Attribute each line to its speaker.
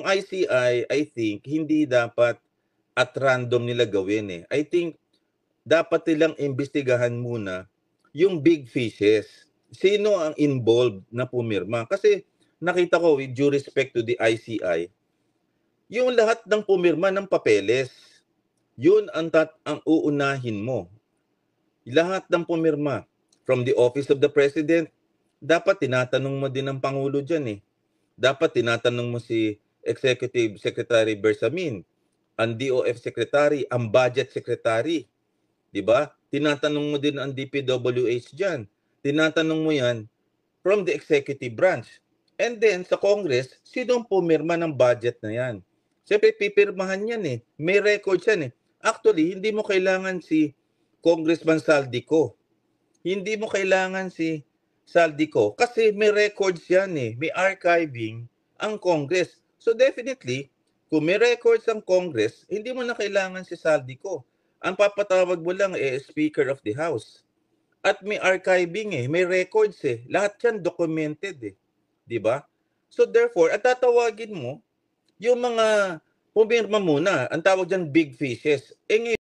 Speaker 1: I think, hindi dapat at random nila gawin eh. I think, dapat nilang imbestigahan muna yung big fishes. Sino ang involved na pumirma? Kasi nakita ko, with due respect to the ICI, yung lahat ng pumirma ng papeles, yun ang uunahin mo. Lahat ng pumirma, from the Office of the President, dapat tinatanong mo din ng Pangulo dyan eh. Dapat tinatanong mo si Executive Secretary Bersamin, ang DOF Secretary, ang Budget Secretary. Diba? Tinatanong mo din ang DPWH dyan. Tinatanong mo yan from the executive branch. And then sa Congress, sinong pumirma ng budget na yan? Siyempre, pipirmahan yan eh. May records yan eh. Actually, hindi mo kailangan si Congressman Saldico. Hindi mo kailangan si Saldico kasi may records yan eh. May archiving ang Congress. So definitely, kung may records ang Congress, hindi mo na kailangan si Saldico. Ang papatawag mo lang Speaker of the House. At may archiving eh, may records eh. Lahat yan documented eh. 'Di ba? So therefore, at tatawagin mo yung mga pumirma muna, ang tawag diyan big fishes. Eh